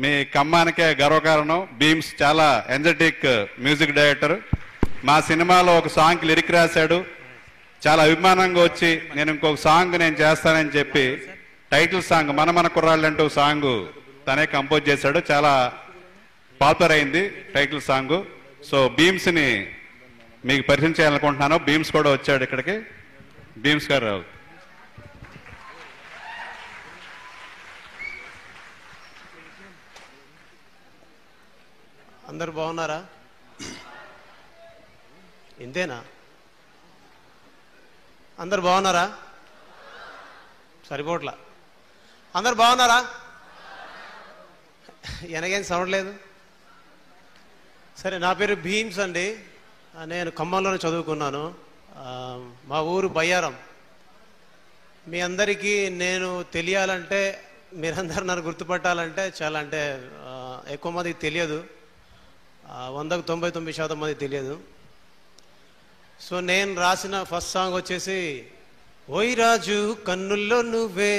మీ ఖమ్మానికే గర్వకారణం. భీమ్స్ చాలా energetic music director. మా సినిమాలో ఒక సాంగ్ లిరిక్ రాశాడు. చాలా అభిమానంగా వచ్చి నేను ఇంకొక సాంగ్ నేను చేస్తానని చెప్పి టైటిల్ సాంగ్ మన మన కుర్రాళ్ళంటూ సాంగ్ తనే కంపోజ్ చేశాడు. చాలా పాపులర్ అయింది టైటిల్ సాంగ్. సో భీమ్స్ని మీకు పరిచయం చేయాలనుకుంటున్నాను. భీమ్స్ కూడా వచ్చాడు ఇక్కడికి. భీమ్స్ గారు రావు. అందరు బాగున్నారా? ఇంతేనా? అందరు బాగున్నారా? సరిపోట్లా. అందరు బాగున్నారా? ఎనగేం సౌండ్ లేదు. సరే, నా పేరు భీమ్స్ అండి. నేను ఖమ్మంలోనే చదువుకున్నాను. మా ఊరు బయ్యారం. మీ అందరికీ నేను తెలియాలంటే, మీరందరూ నన్ను గుర్తుపట్టాలంటే చాలా అంటే ఎక్కువ మందికి తెలియదు. 100కు 99% మంది తెలియదు. సో నేను రాసిన ఫస్ట్ సాంగ్ వచ్చేసి ఓయ్ రాజు కన్నుల్లో నువ్వే,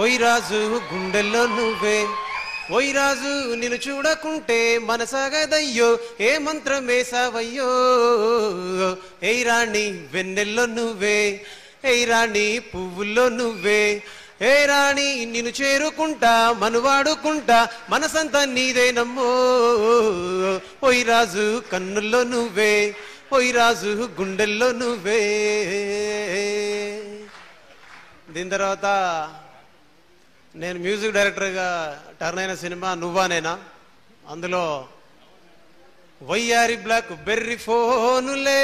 ఓయ్ రాజు గుండెల్లో నువ్వే, ఓయ్ రాజు నిన్ను చూడకుంటే మనసాగదయ్యో, ఏ మంత్రం వేసావయ్యో, ఏయ్ రాణి వెన్నెల్లో నువ్వే, ఏయ్ రాణి పువ్వుల్లో నువ్వే, ఏ రాణి నిన్ను చేరుకుంటా మనువాడుకుంటా మనసంతా నీదేనమ్మో, ఓయ్ రాజు కన్నుల్లో నువ్వే, ఓయ్ రాజు గుండెల్లో నువ్వే. దీని తర్వాత నేను మ్యూజిక్ డైరెక్టర్గా టర్న్ అయిన సినిమా నువ్వా నేనా. అందులో వయ్యారి బ్లాక్ బెర్రీ ఫోనులే,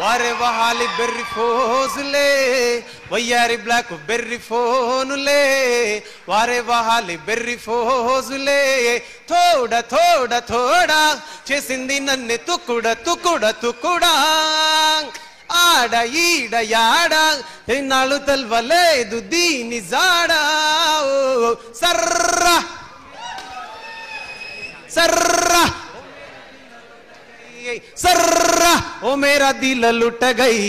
వారే వహాలి బెర్రీ ఫోజులే, వయ్యారి బ్లాక్ బెర్రీ ఫోనులే, వారే వహాలి బెర్రీ ఫోజులే, తోడ తోడ తోడా చేసింది నన్ను తుక్కుడ తుక్కుడ తుక్కుడా, ఆడ ఈడ యాడ నాళ్ళు తెల్వలేదు దీని జాడా, సర్రా సర్రా सर्रा ओ मेरा दिल लुट गई,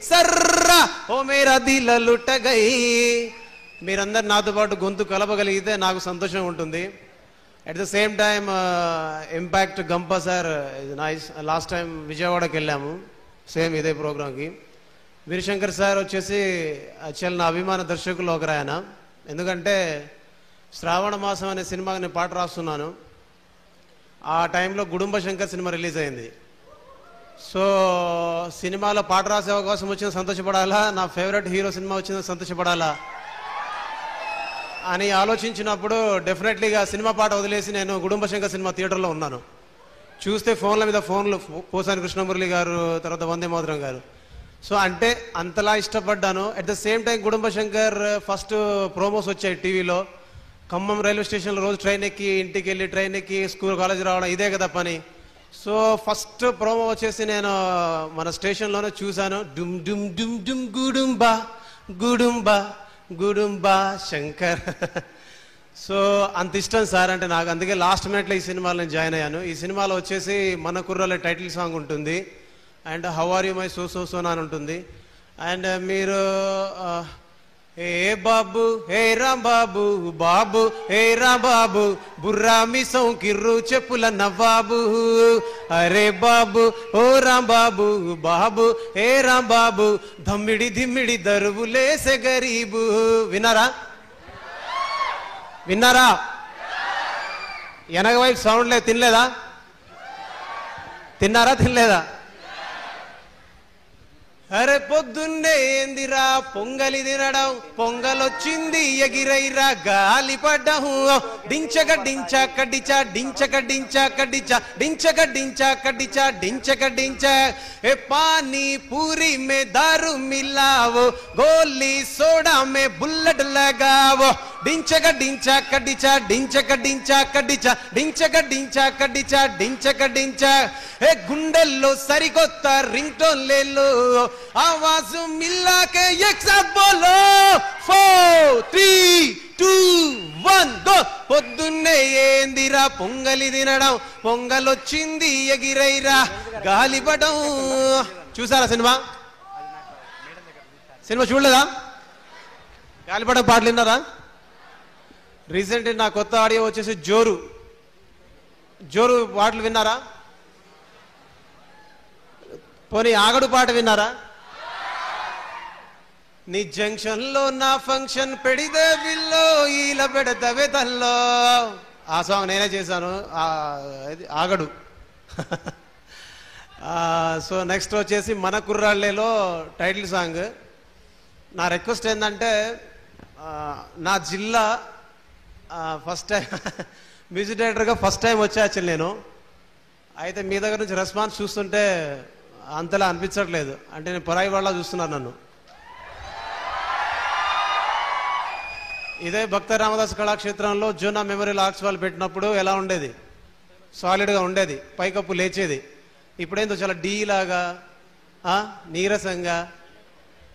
सर्रा ओ मेरा दिल लुट गई. మీరందరు నాతో పాటు గొంతు కలపగలిగితే నాకు సంతోషం ఉంటుంది. At the same time impact గంప సార్ నైస్. లాస్ట్ టైం విజయవాడకి వెళ్ళాము సేమ్ ఇదే ప్రోగ్రామ్కి. వీరశంకర్ సార్ వచ్చేసి యాక్చువల్ నా అభిమాన దర్శకులు ఒకరాయన. ఎందుకంటే శ్రావణ మాసం అనే సినిమాకి నేను పాట రాస్తున్నాను. ఆ టైంలో గుడుంబ శంకర్ సినిమా రిలీజ్ అయింది. సో సినిమాలో పాట రాసే అవకాశం వచ్చిన సంతోషపడాలా, నా ఫేవరెట్ హీరో సినిమా వచ్చిన సంతోషపడాలా అని ఆలోచించినప్పుడు డెఫినెట్లీగా సినిమా పాట వదిలేసి నేను గుడుంబ శంకర్ సినిమా థియేటర్లో ఉన్నాను. చూస్తే ఫోన్ల మీద ఫోన్లు, పోసాని కృష్ణమురళి గారు, తర్వాత వందే మాతరం గారు. సో అంటే అంతలా ఇష్టపడ్డాను. At the same time Gudumba Shankar first promos వచ్చాయి టీవీలో. ఖమ్మం రైల్వే స్టేషన్లో రోజు ట్రైన్ ఎక్కి ఇంటికి వెళ్ళి ట్రైన్ ఎక్కి స్కూల్ కాలేజ్ రావడం ఇదే కదా పని. సో ఫస్ట్ ప్రోమో వచ్చేసి నేను మన స్టేషన్లోనే చూశాను. డుమ్ డుమ్ డుమ్ డుమ్ గుడుంబా గుడుంబా గుడుంబా శంకర్. సో అంత ఇష్టం సార్ అంటే నాకు. అందుకే లాస్ట్ మినిట్లో ఈ సినిమాలో నేను జాయిన్ అయ్యాను. ఈ సినిమాలో వచ్చేసి మన కుర్రాళ్ళ టైటిల్ సాంగ్ ఉంటుంది, and how are you my so so సోనా అని ఉంటుంది. అండ్ మీరు ఏ బాబు ఏ రామ్ బాబు బాబు ఏ రామ్ బాబు బుర్రా మిసం కిర్రు చెప్పుల నవ్వాబు, అరే బాబు ఓ రామ్ బాబు బాబు ఏ రామ్ బాబు ధమ్మిడి ధిమ్మిడి దరువులేసే గరీబు. విన్నారా? విన్నారా? వెనక వైపు సౌండ్ లేదు. తినలేదా? తిన్నారా? తినలేదా? అరే పొద్దున్నే ఏందిరా పొంగలి తినడం, పొంగలొచ్చింది ఎగిరైరా గాలి పడ్డం, డించక డించా కడిచా డించక డించా కడిచా డించక డించా కడిచా డించక డించా, ఏ పానీ పూరి మే దారు మిలావో, గోली सोडा में बुलेट लगावो, డించక డించా కడిచా డించక డించా కడిచా డించక డించా కడిచా డించక డించా, ఏ గుండెల్లో సరికొత్త రింగ్ టోన్ లేలో, आवाज मिला के एक साथ बोलो 4 3 2 1 गो. పొద్దున్నే ఏందిరా పొంగలి తినడం, పొంగలొచ్చింది ఎగిరైరా గాలిపడం. చూసారా సినిమా? సినిమా చూడలేదా? గాలిపడం పాటలు విన్నారా? రీసెంట్లీ నా కొత్త ఆడియో వచ్చేసి జోరు. జోరు పాటలు విన్నారా? పోనీ ఆగడు పాట విన్నారా? నీ జంక్షన్ లో నా ఫంక్షన్ పెడితే బిల్లో ఈల పెడతవే తల్లో, ఆ సాంగ్ నేనే చేశాను. ఆగడు. సో నెక్స్ట్ వచ్చేసి మన కుర్రాళ్ళేలో టైటిల్ సాంగ్. నా రిక్వెస్ట్ ఏంటంటే నా జిల్లా ఫస్ట్ టైం మ్యూజిక్ డైరెక్టర్గా ఫస్ట్ టైం వచ్చా యాక్చువల్ నేను. అయితే మీ దగ్గర నుంచి రెస్పాన్స్ చూస్తుంటే అంతలా అనిపించట్లేదు, అంటే నేను పరాయి వాళ్ళ చూస్తున్నాను నన్ను. ఇదే భక్త రామదాస్ కళాక్షేత్రంలో జూనా మెమోరియల్ ఆర్ట్స్ వాళ్ళు పెట్టినప్పుడు ఎలా ఉండేది? సాలిడ్గా ఉండేది, పైకప్పు లేచేది. ఇప్పుడేందో చాలా డీ లాగా నీరసంగా.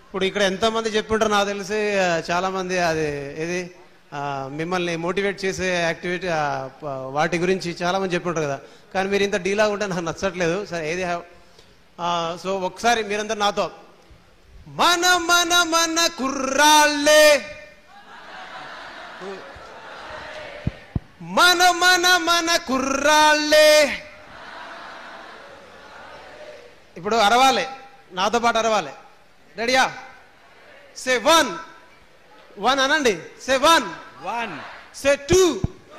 ఇప్పుడు ఇక్కడ ఎంతమంది చెప్పుంటారు నాకు తెలిసి, చాలామంది అది ఏది మిమ్మల్ని మోటివేట్ చేసే యాక్టివిటీ వాటి గురించి చాలామంది చెప్పుంటారు కదా, కానీ మీరు ఇంత డీలాగా ఉంటే నాకు నచ్చట్లేదు. సరే ఏది సో ఒకసారి మీరందరూ నాతో మన మన మన కుర్రాళ్ళే, మన మన మన కుర్రాళ్ళే. ఇప్పుడు అరవాలి, నాతో పాటు అరవాలి. రెడీయా? సే 1 1 అనండి. సే 1 1 సే 2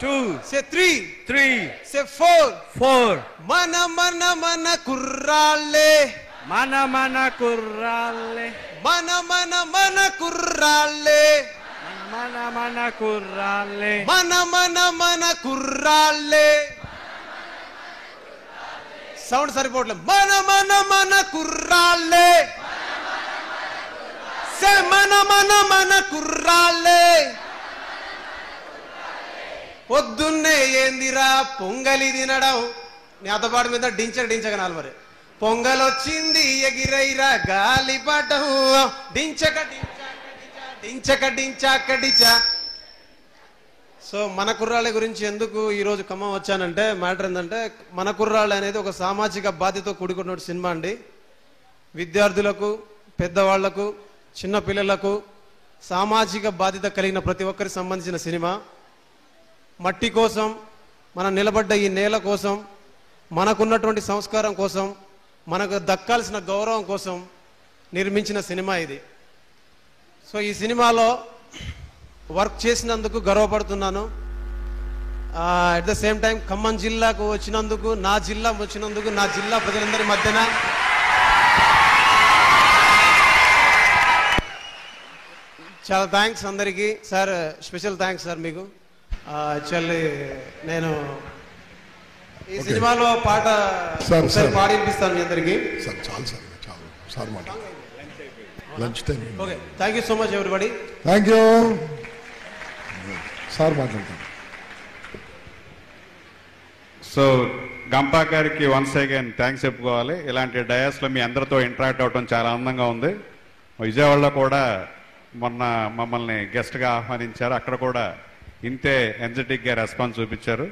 2 సే 3 3 సే 4 4 మన మన మన కుర్రాళ్ళే, మన మన కుర్రాళ్ళే, మన మన మన కుర్రాళ్ళే, మన మన కుర్రాళ్ళే, మన మన మన కుర్రాళ్ళే. సౌండ్ సరిపోవట్లేదు. మన మన మన కుర్రాళ్ళే, సే మన మన మన కుర్రాళ్ళే. పొద్దున్నే ఏందిరా పొంగలి తినడం, నేతపాటు మీద డించక నాలు మరి. పొంగలొచ్చింది ఎగిరైరా గాలిపటం, డించక డించక డించాక డించా. సో మన కుర్రాళ్ళ గురించి ఎందుకు ఈరోజు ఖమ్మం వచ్చానంటే, మ్యాటర్ ఏంటంటే మన కుర్రాళ్ళు అనేది ఒక సామాజిక బాధ్యతతో కూడుకున్న సినిమా అండి. విద్యార్థులకు, పెద్దవాళ్లకు, చిన్న పిల్లలకు సామాజిక బాధ్యత కలిగిన ప్రతి ఒక్కరికి సంబంధించిన సినిమా. మట్టి కోసం, మనం నిలబడ్డ ఈ నేల కోసం, మనకున్నటువంటి సంస్కారం కోసం, మనకు దక్కాల్సిన గౌరవం కోసం నిర్మించిన సినిమా ఇది. సో ఈ సినిమాలో వర్క్ చేసినందుకు గర్వపడుతున్నాను. At the same time Khammam జిల్లాకు వచ్చినందుకు, నా జిల్లా వచ్చినందుకు, నా జిల్లా ప్రజలందరి మధ్యన చాలా థ్యాంక్స్ అందరికీ. సార్ స్పెషల్ థ్యాంక్స్ సార్ మీకు. యాక్చువల్లీ నేను ఈ సినిమాలో పాట పాడి వినిపిస్తాను మీ అందరికీ. Okay, thank you so much everybody. Thank you sir. మాట్లాడతాను. సో గంపా గారికి వన్స్ అగైన్ థ్యాంక్స్ చెప్పుకోవాలి. ఇలాంటి డయాస్లో మీ అందరితో ఇంటరాక్ట్ అవ్వడం చాలా ఆనందంగా ఉంది. విజయవాడలో కూడా మొన్న మమ్మల్ని గెస్ట్గా ఆహ్వానించారు, అక్కడ కూడా ఇంతే ఎనర్జెటిక్గా రెస్పాన్స్ చూపించారు.